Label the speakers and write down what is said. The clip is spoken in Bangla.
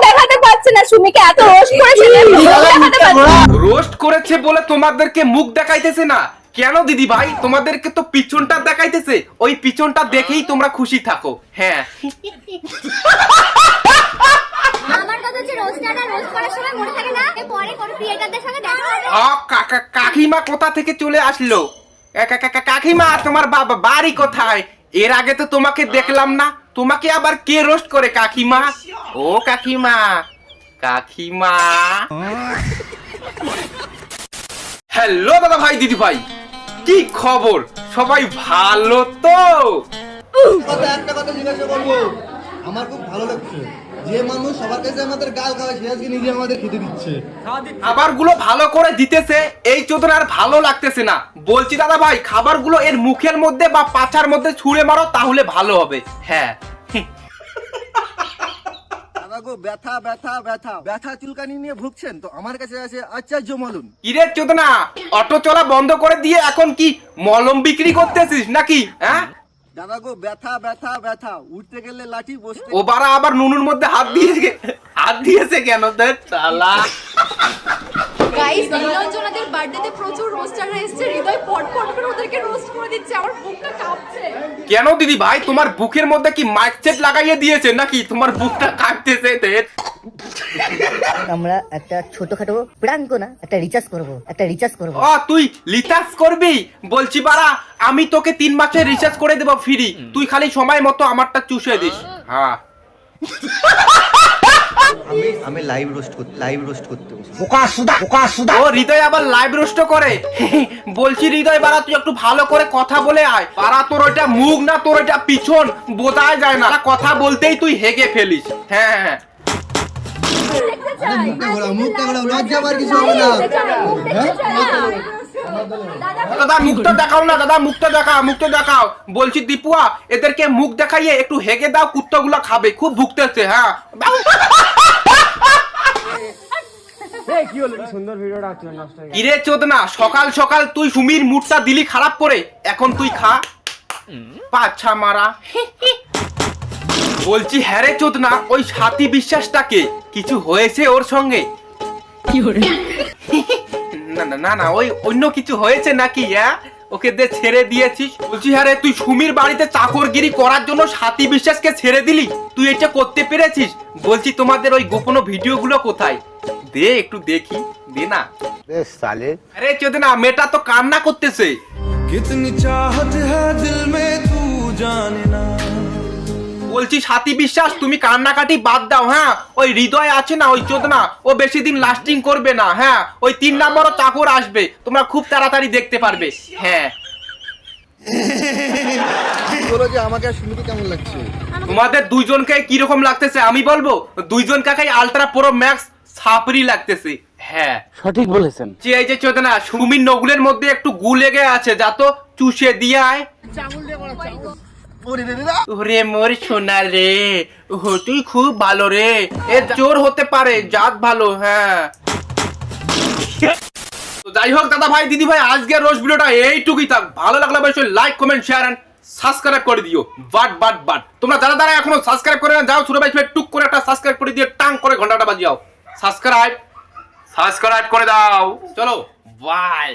Speaker 1: দেখাতে পারছে না সুমিকে এত রোস্ট করেছে
Speaker 2: রোস্ট করেছে বলে তোমাদেরকে মুখ দেখাইতেছে না কেন দিদি ভাই? তোমাদেরকে তো পিছনটা দেখাইতেছে, ওই পিছনটা দেখেই তোমরা খুশি থাকো। হ্যাঁ
Speaker 3: আমার কথা হচ্ছে রোস্টারটা রোস্ট করার সময় মনে থাকে না পরে কোন ক্রিয়েটরদের সঙ্গে দেখা হবে।
Speaker 2: কাকিমা কোথা থেকে চলে আসলো? কাকিমা তোমার বাবা বাড়ি কোথায়? এর আগে তো তোমাকে দেখলাম না, তোমাকে আবার কে রোস্ট করে কাকিমা? ও কাকিমা, কাকিমা। হ্যালো দাদা ভাই দিদি ভাই, কি খবর? সবাই ভালো তো?
Speaker 4: একটা কথা জিজ্ঞাসা করবো, আমার খুব ভালো লাগছে যে মানুষ সবার কাছে আমাদের গাল খাওয়ায় সে আজকে নিজে আমাদের খেতে দিচ্ছে।
Speaker 2: খাবারগুলো ভালো করে দিতেছে, এই চোদন আর ভালো লাগতেছে না। বলছি দাদা ভাই, খাবারগুলো এর মুখের মধ্যে বা পাছার মধ্যে ছুঁড়ে মারো, তাহলে ভালো হবে। হ্যাঁ
Speaker 4: ব্যথা ব্যথা ব্যথা ব্যথা চুলকানি নিয়ে ভুগছেন তো আমার কাছে আছে আচার্য মলম।
Speaker 2: কিরে চোদনা, অটো চলা বন্ধ করে দিয়ে এখন কি মলম বিক্রি করতেছিস নাকি? হ্যাঁ
Speaker 4: দাদা গো ব্যথা ব্যথা ব্যথা, উঠতে গেলে লাঠি, বসতে
Speaker 2: ও বারা আবার নুনুর মধ্যে হাত দিয়েছে কেন? শালা
Speaker 1: গাইস, নীলাঞ্জনাদের বার্থডেতে প্রচুর রোস্টাররা এসেছে, হৃদয় পটপট করে ওদেরকে রোস্ট করে দিচ্ছে, আমার বুকটা কাঁপছে।
Speaker 2: কেন দিদি ভাই, তোমার বুকের মধ্যে কি মাইক সেট লাগাইয়ে দিয়েছে নাকি? তোমার বুকটা কাঁপতেছে।
Speaker 5: আমরা একটা ছোটখাটো প্র্যাঙ্ক না, একটা রিচার্জ করব।
Speaker 2: ও তুই রিচার্জ করবি? বলছি বাড়া, আমি তোকে 3 মাসের রিচার্জ করে দেব ফ্রি, তুই খালি সময় মতো আমারটা চুষে দিস। হ্যাঁ
Speaker 4: আমি লাইভ রোস্ট করতে
Speaker 2: ও হৃদয় আবার লাইভ রোস্ট করে? বলছি হৃদয় বাড়া, তুই একটু ভালো করে কথা বলে আয়। বাড়া তোর ওইটা মুখ না, তোর ওইটা পিছন, বোঝাই যায় না। কথা বলতেই তুই হেগে ফেলিস। হ্যাঁ হ্যাঁ দাদা মুখটা দেখাও না, দাদা মুখটা দেখাও। বলছি দীপুয়া, এদেরকে মুখ দেখাইয়ে একটু হেগে দাও, কুত্তাগুলো খাবে, খুব ভুগতেছে। হ্যাঁ ইরে চোদনা, সকাল সকাল তুই সুমির মুডটা দিলি খারাপ করে, এখন তুই খা পাচ্ছা মারা। বলছি হ্যাঁ রে চোদনা, ওই সাথী বিশ্বাসটাকে কিছু হয়েছে ওর সঙ্গে? না না ওই অন্য কিছু হয়েছে নাকি? হ্যাঁ ওকে ছেড়ে দিয়েছিস? বলছি হ্যাঁ রে, তুই সুমির বাড়িতে চাকরগিরি করার জন্য সাথী বিশ্বাসকে ছেড়ে দিলি? তুই এটা করতে পেরেছিস? বলছি তোমাদের ওই গোপন ভিডিওগুলো কোথায়? দে একটু দেখি, দে না। আরে চোদনা, মেয়েটা তো কান্না করতেছে।
Speaker 6: कितनी चाहत है दिल में तू जाने ना।
Speaker 2: বলছি সাথী বিশ্বাস, তুমি কান্নাকাটি বাদ দাও। হ্যাঁ ওই হৃদয় আছে না, ওই চোদনা, ও বেশি দিন লাস্টিং করবে না। হ্যাঁ ওই 3 নম্বরও চাকর আসবে, তোমরা খুব তাড়াতাড়ি দেখতে পারবে। হ্যাঁ
Speaker 4: বলো যে আমাকে আর সুমিকে কেমন লাগছে?
Speaker 2: তোমাদের দুইজনকে কিরকম লাগতেছে আমি বলবো? দুইজন কাকাই আলট্রা প্রো ম্যাক্স ছাপরি লাগতেছে। হ্যাঁ
Speaker 7: সঠিক বলেছেন।
Speaker 2: এই যে চোদনা, সুমির নগুলের মধ্যে একটু গু লেগে আছে, যা তো চুষে দিয়ে আয়। ওরে মোর সোনা রে, তুই খুব ভালো রে, এ চোর হতে পারে, জাত ভালো। হ্যাঁ যাই হোক দাদা ভাই দিদি ভাই, আজকের রোজ ভিডিওটা এইটুকুই থাক। ভালো লাগলে অবশ্যই like comment share and subscribe করে দিও। বাট তোমরা যারা এখনো সাবস্ক্রাইব করে না, যাও সুরে ভাই টুক করে একটা সাবস্ক্রাইব করে দিয়ে টাং করে ঘন্টাটা বাজিয়াও। সাবস্ক্রাইব করে দাও। চলো বাই।